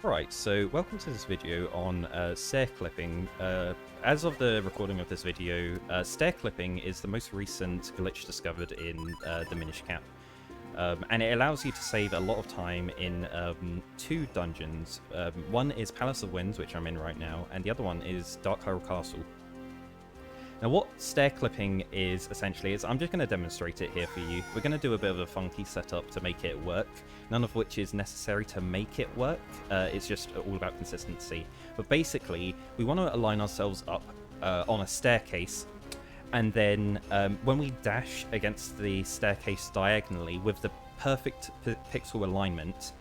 Right, so welcome to this video on stair clipping. As of the recording of this video, stair clipping is the most recent glitch discovered in the Minish cap. And it allows you to save a lot of time in two dungeons. One is Palace of Winds, which I'm in right now, and the other one is Dark Hyrule Castle. Now what stair clipping is essentially is, I'm just going to demonstrate it here for you. We're going to do a bit of a funky setup to make it work, none of which is necessary to make it work, it's just all about consistency. But basically, we want to align ourselves up on a staircase, and then when we dash against the staircase diagonally with the perfect pixel alignment,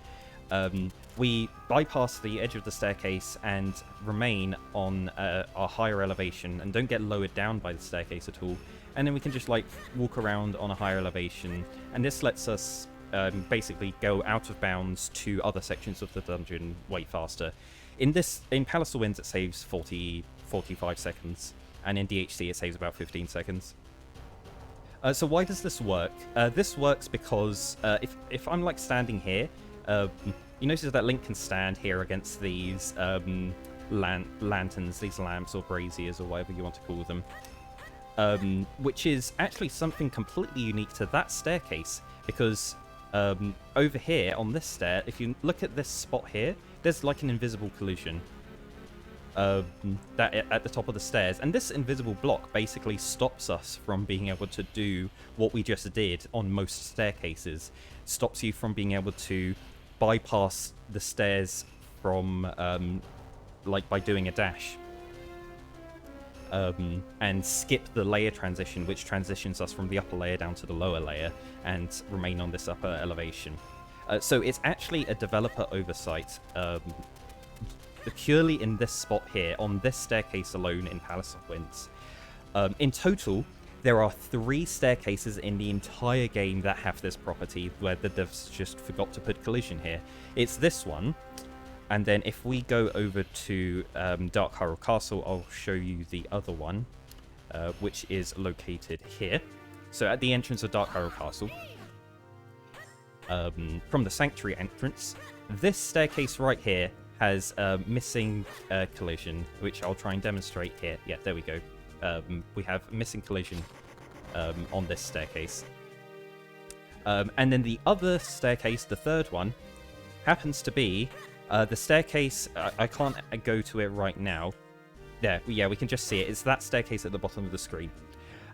we bypass the edge of the staircase and remain on our higher elevation and don't get lowered down by the staircase at all. And then we can just like walk around on a higher elevation, and this lets us basically go out of bounds to other sections of the dungeon way faster. In Palace of Winds it saves 45 seconds, and in DHC it saves about 15 seconds. So why does this work? This works because if I'm like standing here, you notice that Link can stand here against these lanterns, these lamps or braziers or whatever you want to call them, which is actually something completely unique to that staircase, because over here on this stair, if you look at this spot here, there's like an invisible collision that at the top of the stairs, and this invisible block basically stops us from being able to do what we just did on most staircases. It stops you from being able to bypass the stairs from like by doing a dash, and skip the layer transition, which transitions us from the upper layer down to the lower layer and remain on this upper elevation. So it's actually a developer oversight purely in this spot here on this staircase alone in Palace of Winds. In total, there are 3 staircases in the entire game that have this property, where the devs just forgot to put collision here. It's this one, and then if we go over to Dark Hyrule Castle, I'll show you the other one, which is located here. So at the entrance of Dark Hyrule Castle, from the Sanctuary entrance, this staircase right here has missing collision, which I'll try and demonstrate here. Yeah, there we go. We have missing collision on this staircase. And then the other staircase, the third one, happens to be the staircase. I can't go to it right now. There, yeah, we can just see it. It's that staircase at the bottom of the screen.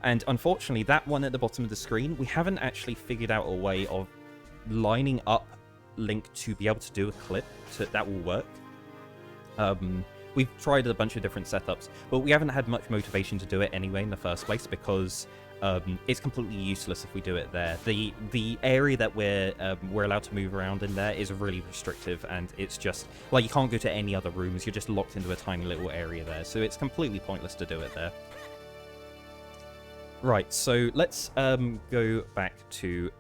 And unfortunately, that one at the bottom of the screen, we haven't actually figured out a way of lining up Link to be able to do a clip that will work. We've tried a bunch of different setups, but we haven't had much motivation to do it anyway in the first place, because it's completely useless if we do it there. The area that we're allowed to move around in there is really restrictive, and it's just like you can't go to any other rooms. You're just locked into a tiny little area there, so it's completely pointless to do it there. Right, so let's go back to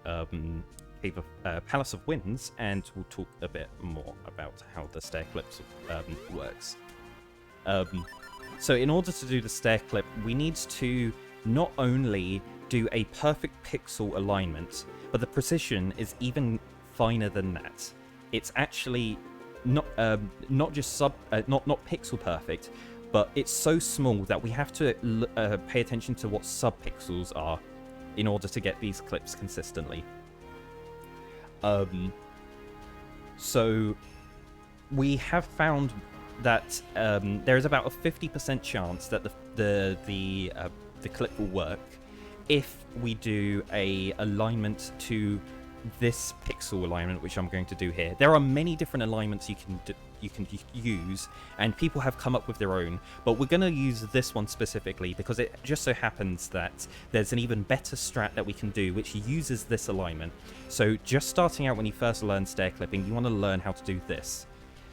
Palace of Winds, and we'll talk a bit more about how the stair clips works. So in order to do the stair clip, we need to not only do a perfect pixel alignment, but the precision is even finer than that. It's actually not just not pixel perfect, but it's so small that we have to pay attention to what subpixels are in order to get these clips consistently. So we have found that there is about a 50% chance that the clip will work if we do a alignment to this pixel alignment, which I'm going to do here. There are many different alignments you can use, and people have come up with their own, but we're going to use this one specifically because it just so happens that there's an even better strat that we can do which uses this alignment. So just starting out, when you first learn stair clipping, you want to learn how to do this.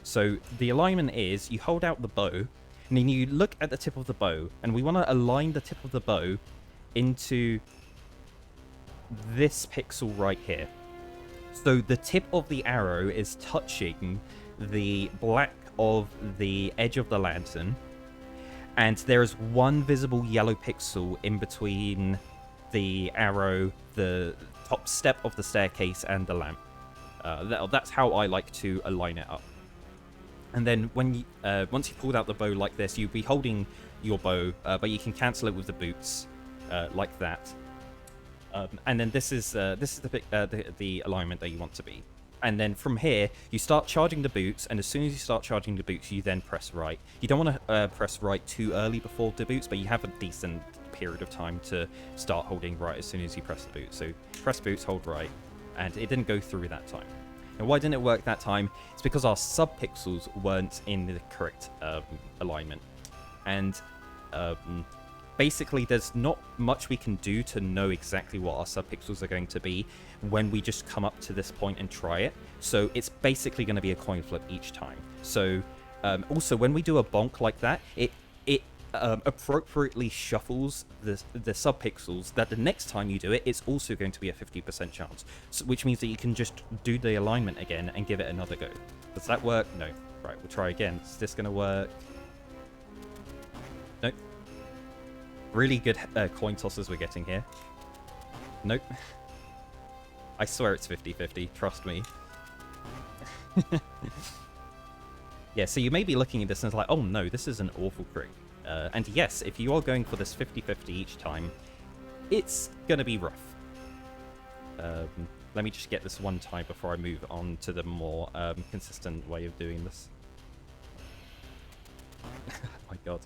So the alignment is, you hold out the bow, and then you look at the tip of the bow, and we want to align the tip of the bow into this pixel right here. So the tip of the arrow is touching the black of the edge of the lantern, and there is one visible yellow pixel in between the arrow, the top step of the staircase, and the lamp. That's how I like to align it up. And then when you, once you pulled out the bow like this, you'll be holding your bow, but you can cancel it with the boots, like that. And then this is the alignment that you want to be. And then from here, you start charging the boots, and as soon as you start charging the boots, you then press right. You don't want to press right too early before the boots, but you have a decent period of time to start holding right as soon as you press the boots. So press boots, hold right, and it didn't go through that time. And why didn't it work that time? It's because our subpixels weren't in the correct alignment. And basically, there's not much we can do to know exactly what our subpixels are going to be when we just come up to this point and try it. So it's basically going to be a coin flip each time. So also, when we do a bonk like that, it appropriately shuffles the subpixels that the next time you do it, it's also going to be a 50% chance, so, which means that you can just do the alignment again and give it another go. Does that work? No. Right, we'll try again. Is this going to work? Nope. Really good coin tosses we're getting here. Nope. I swear it's 50-50, trust me. Yeah, so you may be looking at this and it's like, oh no, this is an awful trick. And yes, if you are going for this 50-50 each time, it's going to be rough. Let me just get this one time before I move on to the more consistent way of doing this. Oh my god.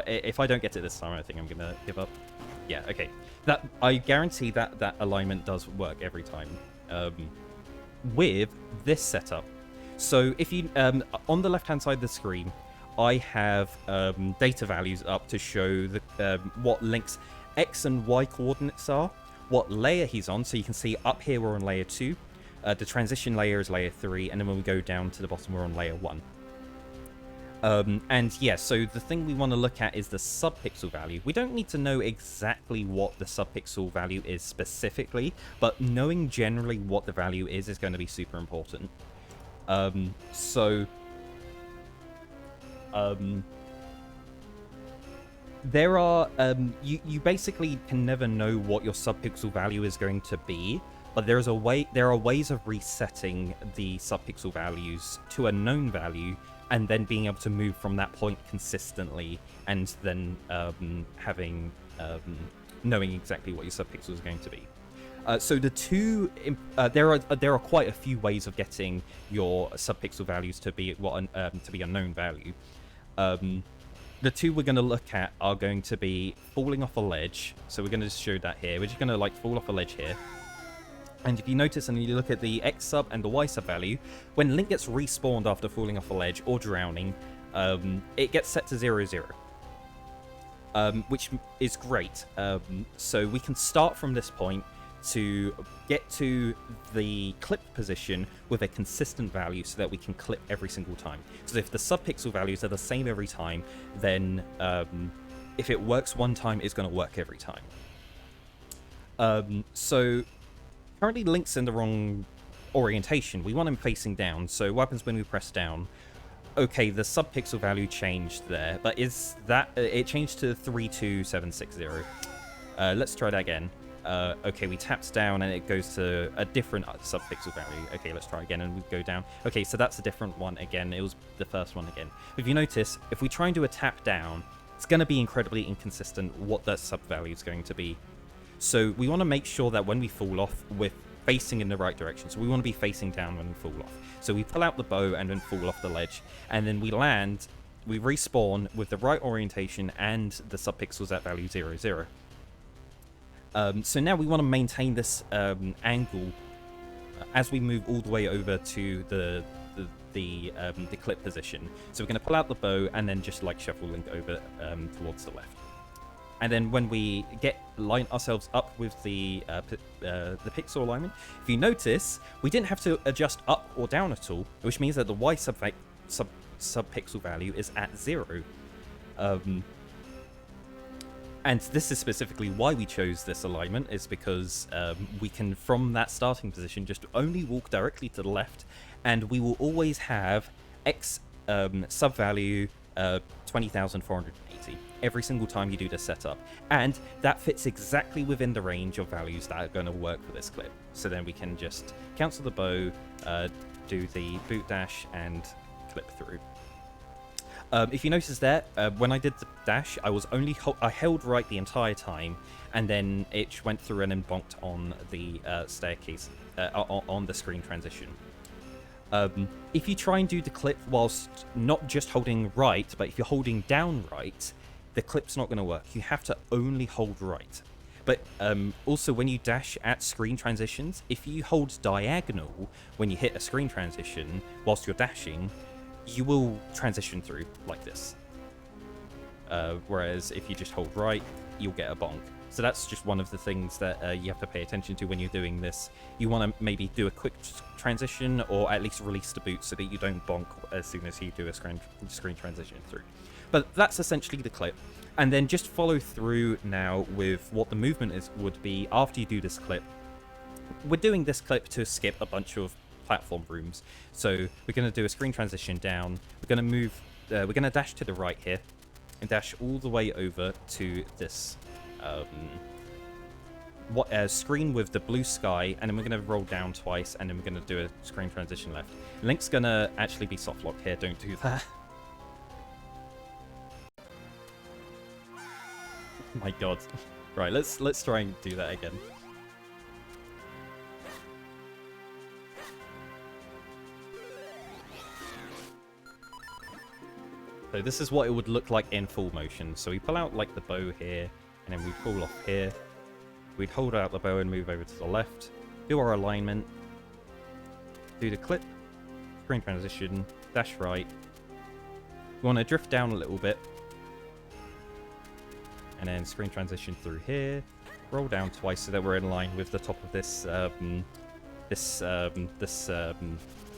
If I don't get it this time, I think I'm going to give up. Yeah, okay. I guarantee that alignment does work every time with this setup. So if you, on the left-hand side of the screen, I have data values up to show the what Link's X and Y coordinates are, what layer he's on, so you can see up here we're on layer 2, the transition layer is layer 3, and then when we go down to the bottom we're on layer 1. And yeah, so the thing we want to look at is the subpixel value. We don't need to know exactly what the subpixel value is specifically, but knowing generally what the value is going to be super important. There are you basically can never know what your subpixel value is going to be, but there are ways of resetting the subpixel values to a known value and then being able to move from that point consistently, and then knowing exactly what your subpixel is going to be. So the two, there are quite a few ways of getting your subpixel values to be a known value. The two we're going to look at are going to be falling off a ledge. So we're going to just show that here. We're just going to like fall off a ledge here. And if you notice and you look at the X sub and the Y sub value, when Link gets respawned after falling off a ledge or drowning, it gets set to 0-0. Which is great. So we can start from this point to get to the clip position with a consistent value so that we can clip every single time. So if the subpixel values are the same every time, then if it works one time, it's going to work every time. So currently Link's in the wrong orientation. We want him facing down. So what happens when we press down? Okay, the subpixel value changed there, but is that it changed to 32760? Let's try that again. Okay, we tapped down and it goes to a different subpixel value. Okay, let's try again and we go down. Okay, so that's a different one again. It was the first one again. If you notice, if we try and do a tap down, it's going to be incredibly inconsistent what that sub value is going to be. So we want to make sure that when we fall off, we're facing in the right direction. So we want to be facing down when we fall off. So we pull out the bow and then fall off the ledge, and then we land, we respawn with the right orientation and the subpixels at value 0-0. So now we want to maintain this angle as we move all the way over to the clip position. So we're going to pull out the bow and then just like shuffle Link over towards the left. And then when we line ourselves up with the pixel alignment, if you notice, we didn't have to adjust up or down at all, which means that the Y subpixel value is at 0. And this is specifically why we chose this alignment, is because we can, from that starting position, just only walk directly to the left, and we will always have X sub value 20,480 every single time you do the setup. And that fits exactly within the range of values that are going to work for this clip. So then we can just cancel the bow, do the boot dash, and stairclip through. If you notice there, when I did the dash, I was I held right the entire time, and then it went through and then bonked on the staircase, on the screen transition. If you try and do the clip whilst not just holding right, but if you're holding down right, the clip's not going to work. You have to only hold right. But also when you dash at screen transitions, if you hold diagonal when you hit a screen transition whilst you're dashing, you will transition through like this. Whereas if you just hold right, you'll get a bonk. So that's just one of the things that you have to pay attention to when you're doing this. You want to maybe do a quick transition, or at least release the boot so that you don't bonk as soon as you do a screen transition through. But that's essentially the clip. And then just follow through now with what the movement would be after you do this clip. We're doing this clip to skip a bunch of platform rooms. So we're going to do a screen transition down. We're going to move, we're going to dash to the right here and dash all the way over to this screen with the blue sky, and then we're going to roll down twice, and then we're going to do a screen transition left. Link's going to actually be soft locked here, don't do that. My god. Right, let's try and do that again. So this is what it would look like in full motion. So we pull out like the bow here, and then we pull off here. We'd hold out the bow and move over to the left, do our alignment, do the clip, screen transition, dash right. We want to drift down a little bit, and then screen transition through here, roll down twice so that we're in line with the top of this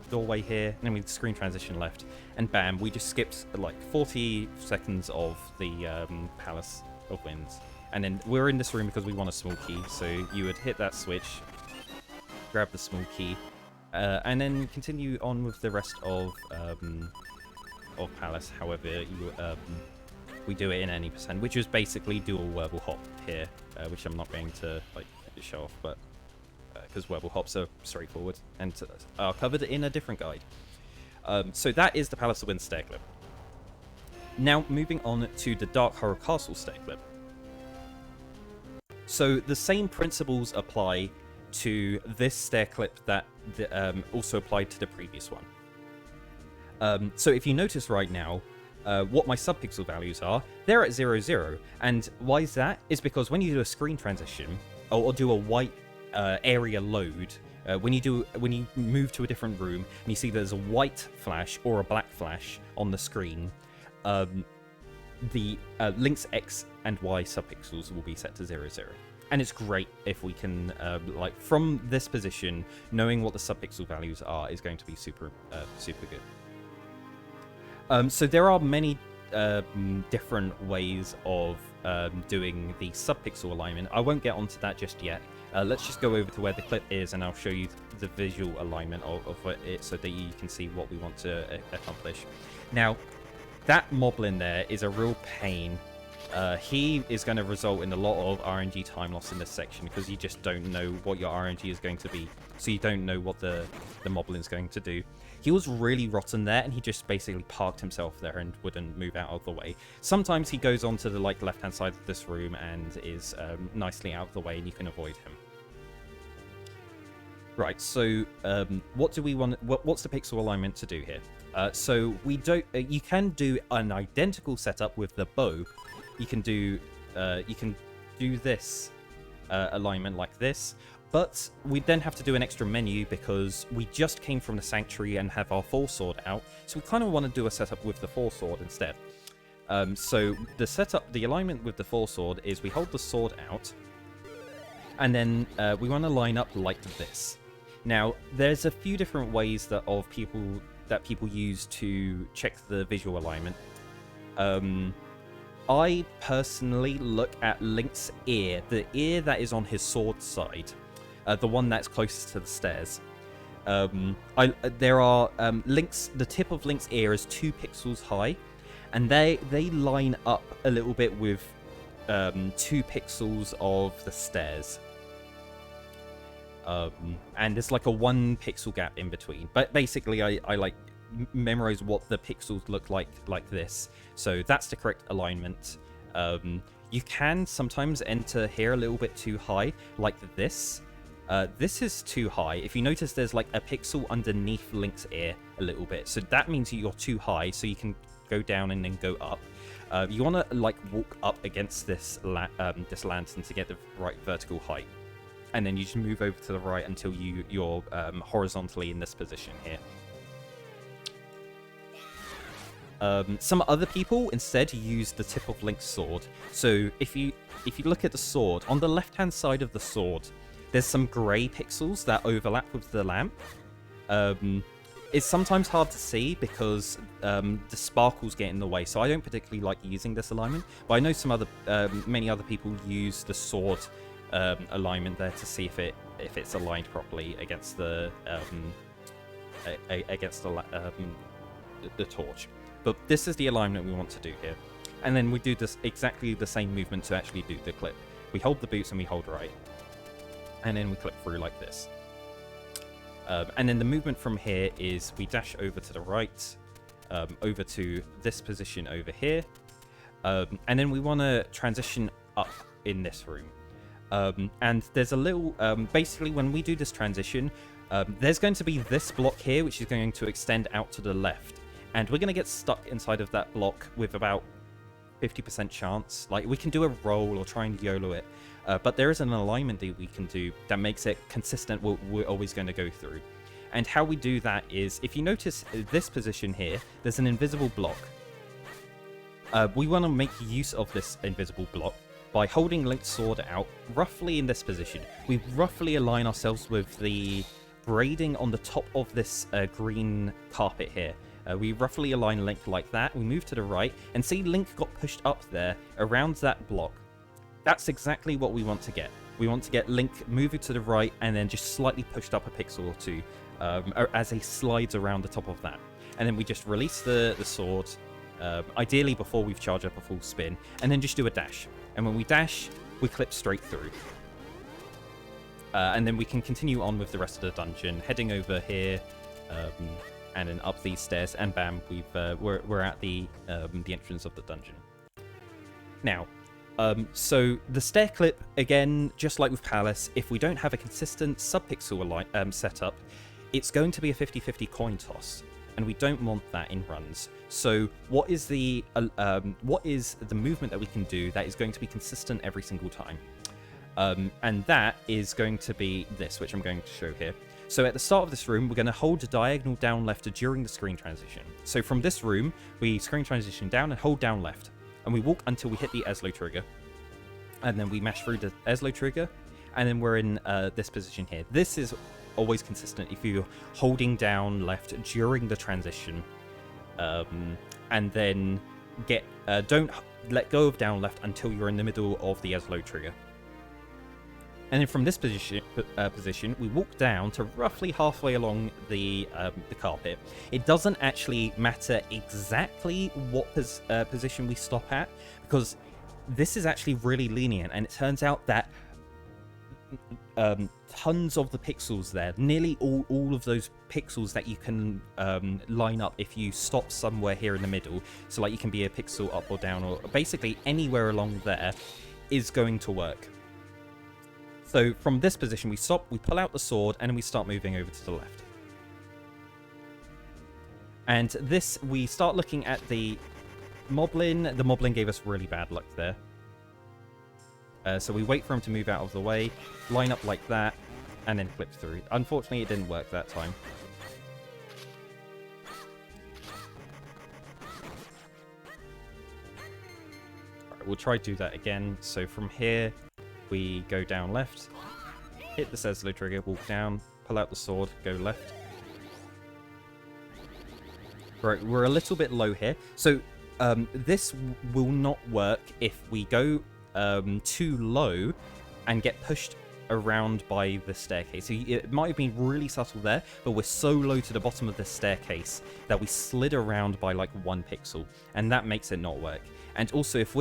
doorway here, and then we screen transition left, and bam, we just skipped like 40 seconds of the Palace of Winds. And then we're in this room because we want a small key, so you would hit that switch, grab the small key, and then continue on with the rest of Palace. However, we do it in any percent, which is basically dual Wurble hop here, which I'm not going to like show off, but because Wurble hops are straightforward and are covered in a different guide. So that is the Palace of Wind Stairclip. Now moving on to the Dark Horror Castle Stairclip. So the same principles apply to this stairclip that also applied to the previous one. So if you notice right now, what my subpixel values are, they're at 0, 0. And why is that? Is because when you do a screen transition, or do a white area load, when you move to a different room and you see there's a white flash or a black flash on the screen, the Link's X and Y subpixels will be set to 0, 0. And it's great if we can, like, from this position, knowing what the subpixel values are is going to be super good. So there are many different ways of doing the subpixel alignment. I won't get onto that just yet. Let's just go over to where the clip is, and I'll show you the visual alignment of it so that you can see what we want to accomplish. Now, that moblin there is a real pain. He is going to result in a lot of RNG time loss in this section because you just don't know what your RNG is going to be. So you don't know what the moblin is going to do. He was really rotten there, and he just basically parked himself there and wouldn't move out of the way. Sometimes he goes on to the left-hand side of this room and is nicely out of the way, and you can avoid him. Right, so what do we want? What's the pixel alignment to do here? So we don't. You can do an identical setup with the bow. You can do this alignment like this, but we then have to do an extra menu because we just came from the sanctuary and have our full sword out. So we kind of want to do a setup with the full sword instead. So the alignment with the full sword is we hold the sword out, and then we want to line up like this. Now, there's a few different ways that people use to check the visual alignment. I personally look at Link's ear, the ear that is on his sword side, the one that's closest to the stairs. The tip of Link's ear is 2 pixels high, and they line up a little bit with 2 pixels of the stairs. And there's like a 1 pixel gap in between. But basically, I like memorize what the pixels look like this. So that's the correct alignment. You can sometimes enter here a little bit too high, like this. This is too high. If you notice, there's like a pixel underneath Link's ear a little bit. So that means you're too high, so you can go down and then go up. You want to like walk up against this lantern to get the right vertical height. And then you just move over to the right until you're horizontally in this position here. Some other people instead use the tip of Link's sword. So if you look at the sword, on the left-hand side of the sword, there's some grey pixels that overlap with the lamp. It's sometimes hard to see because the sparkles get in the way, so I don't particularly like using this alignment. But I know many other people use the sword alignment there to see if it's aligned properly against the torch. But this is the alignment we want to do here, and then we do this exactly the same movement to actually do the clip. We hold the boots and we hold right, and then we clip through like this. And then the movement from here is we dash over to the right, over to this position over here, and then we want to transition up in this room. And there's a little, basically when we do this transition, there's going to be this block here, which is going to extend out to the left. And we're going to get stuck inside of that block with about 50% chance. Like, we can do a roll or try and YOLO it. But there is an alignment that we can do that makes it consistent what we're always going to go through. And how we do that is, if you notice this position here, there's an invisible block. We want to make use of this invisible block by holding Link's sword out roughly in this position. We roughly align ourselves with the braiding on the top of this green carpet here. We roughly align Link like that. We move to the right and see Link got pushed up there around that block. That's exactly what we want to get. We want to get Link moving to the right and then just slightly pushed up a pixel or two as he slides around the top of that. And then we just release the sword, ideally before we've charged up a full spin, and then just do a dash. And when we dash, we clip straight through. And then we can continue on with the rest of the dungeon, heading over here, and then up these stairs, and bam, we're at the entrance of the dungeon. Now, so the stair clip, again, just like with Palace, if we don't have a consistent subpixel setup, it's going to be a 50-50 coin toss, and we don't want that in runs. So what is the movement that we can do that is going to be consistent every single time? And that is going to be this, which I'm going to show here. So at the start of this room, we're going to hold diagonal down left during the screen transition. So from this room, we screen transition down and hold down left. And we walk until we hit the Eslo trigger. And then we mash through the Eslo trigger. And then we're in this position here. This is always consistent if you're holding down left during the transition. And then don't let go of down left until you're in the middle of the Eslo trigger. And then from this position, we walk down to roughly halfway along the carpet. It doesn't actually matter exactly what position we stop at, because this is actually really lenient, and it turns out that tons of the pixels there, nearly all of those pixels that you can line up if you stop somewhere here in the middle, so like you can be a pixel up or down, or basically anywhere along there, is going to work. So from this position, we stop, we pull out the sword, and we start moving over to the left. And this, we start looking at the Moblin. The Moblin gave us really bad luck there. So we wait for him to move out of the way, line up like that, and then flip through. Unfortunately, it didn't work that time. Alright, we'll try to do that again. So from here, we go down left, hit the Eslo trigger, walk down, pull out the sword, go left. Right, we're a little bit low here. So this will not work if we go too low and get pushed around by the staircase. So it might have been really subtle there, but we're so low to the bottom of the staircase that we slid around by like 1 pixel, and that makes it not work. And also, if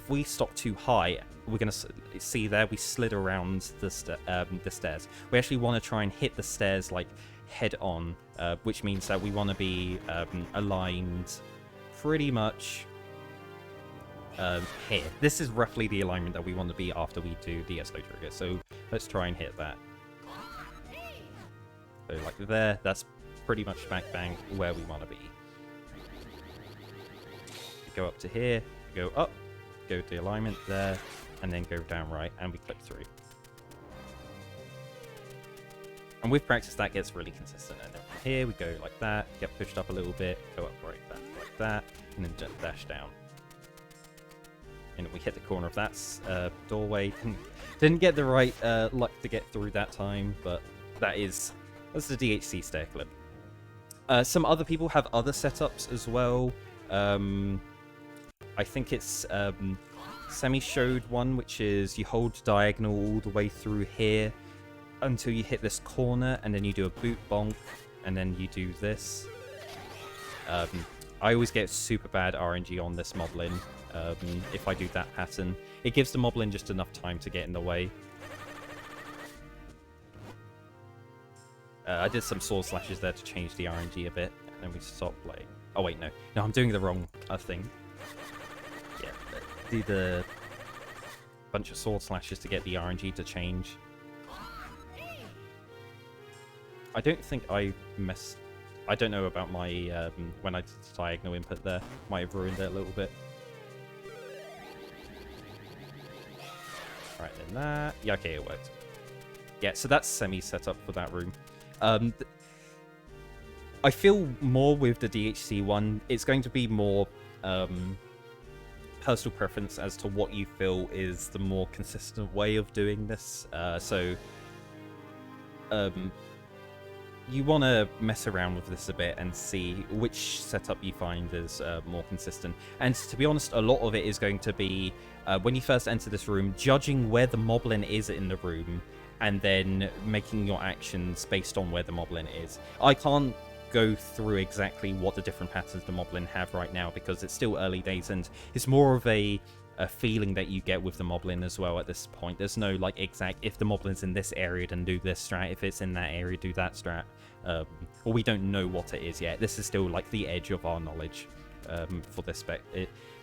we stop too high, we're going to see there we slid around the stairs. We actually want to try and hit the stairs like head on, which means that we want to be aligned pretty much here. This is roughly the alignment that we want to be after we do the slow trigger. So let's try and hit that. So like there, that's pretty much smack bang where we want to be. Go up to here, go up, go to the alignment there, and then go down right, and we click through. And with practice, that gets really consistent. And then from here, we go like that, get pushed up a little bit, go up right back like that, and then just dash down. And we hit the corner of that doorway. Didn't get the right luck to get through that time, but that's the DHC Stairclip. Some other people have other setups as well. I think it's Semi showed one, which is you hold diagonal all the way through here until you hit this corner, and then you do a boot bonk, and then you do this. I always get super bad RNG on this moblin if I do that pattern. It gives the moblin just enough time to get in the way. I did some sword slashes there to change the RNG a bit, and then we stop like... Oh wait, no, I'm doing the wrong thing. Yeah, do the bunch of sword slashes to get the RNG to change. I don't think I messed... I don't know about my... when I did the diagonal input there. Might have ruined it a little bit. Right, then that... Yeah, okay, it worked. Yeah, so that's Semi set up for that room. I feel more with the DHC one, it's going to be more personal preference as to what you feel is the more consistent way of doing this. You want to mess around with this a bit and see which setup you find is more consistent. And to be honest, a lot of it is going to be, when you first enter this room, judging where the moblin is in the room, and then making your actions based on where the moblin is. I can't go through exactly what the different patterns the moblin have right now, because it's still early days, and it's more of a feeling that you get with the moblin as well at this point. There's no like exact, if the moblin's in this area, then do this strat, if it's in that area, do that strat. Or we don't know what it is yet. This is still like the edge of our knowledge for this spec.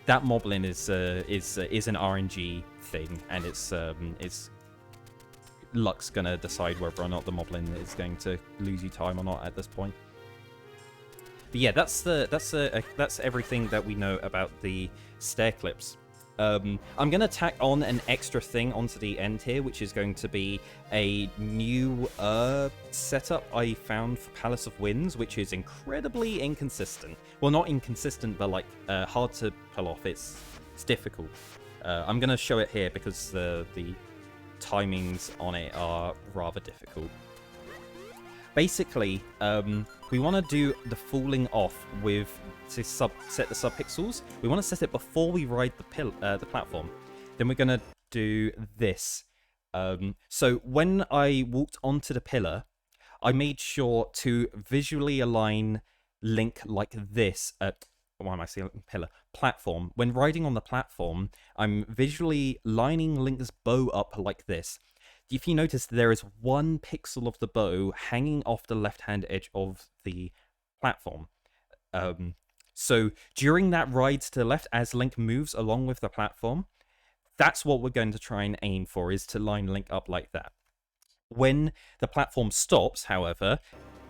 That moblin is an RNG thing, and it's luck's gonna decide whether or not the moblin is going to lose you time or not at this point. But yeah, that's everything that we know about the Stairclips. I'm gonna tack on an extra thing onto the end here, which is going to be a new setup I found for Palace of Winds, which is incredibly inconsistent. Well, not inconsistent, but like hard to pull off. It's difficult. I'm gonna show it here because the timings on it are rather difficult. Basically, we want to do the falling off with to set the subpixels. We want to set it before we ride the platform. Then we're gonna do this. So when I walked onto the pillar, I made sure to visually align Link like this. Why am I saying pillar? Platform. When riding on the platform, I'm visually lining Link's bow up like this. If you notice, there is 1 pixel of the bow hanging off the left-hand edge of the platform. So during that ride to the left, as Link moves along with the platform, that's what we're going to try and aim for, is to line Link up like that. When the platform stops, however,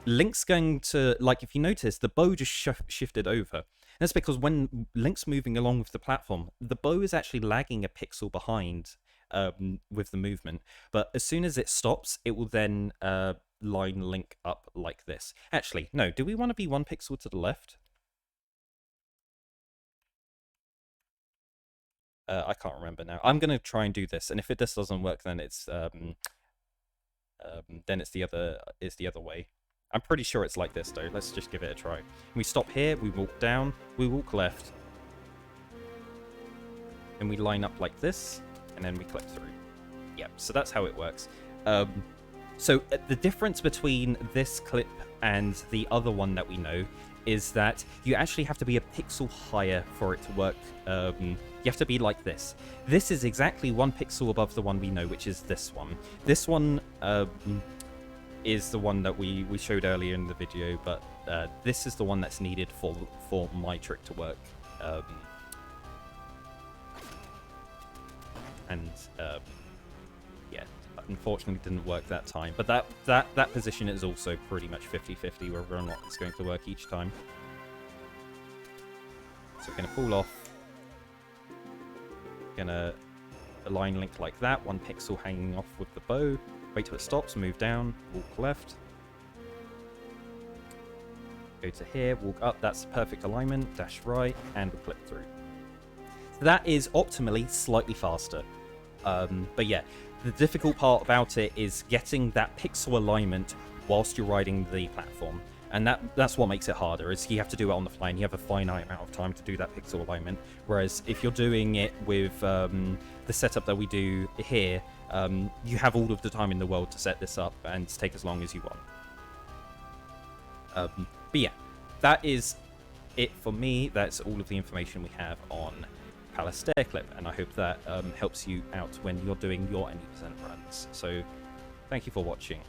Link's going to, like if you notice, the bow just shifted over. That's because when Link's moving along with the platform, the bow is actually lagging a pixel behind with the movement. But as soon as it stops, it will then line Link up like this. Actually, no, do we want to be 1 pixel to the left? I can't remember now. I'm going to try and do this, and if this doesn't work, then it's the other way. I'm pretty sure it's like this, though. Let's just give it a try. We stop here, we walk down, we walk left, and we line up like this, and then we click through. Yep, so that's how it works. So the difference between this clip and the other one that we know is that you actually have to be a pixel higher for it to work. You have to be like this. This is exactly 1 pixel above the one we know, which is this one. This one... is the one that we showed earlier in the video, but this is the one that's needed for my trick to work. Yeah, unfortunately didn't work that time. But that position is also pretty much 50-50 whether or not it's going to work each time. So we're going to pull off. Going to align link like that, 1 pixel hanging off with the bow. Wait till it stops, move down, walk left. Go to here, walk up, that's the perfect alignment, dash right, and we'll clip through. So that is optimally slightly faster. But yeah, the difficult part about it is getting that pixel alignment whilst you're riding the platform. And that's what makes it harder, is you have to do it on the fly, and you have a finite amount of time to do that pixel alignment. Whereas if you're doing it with the setup that we do here, you have all of the time in the world to set this up and take as long as you want. But yeah, that is it for me. That's all of the information we have on PoW Stairclip, and I hope that helps you out when you're doing your any% runs. So thank you for watching.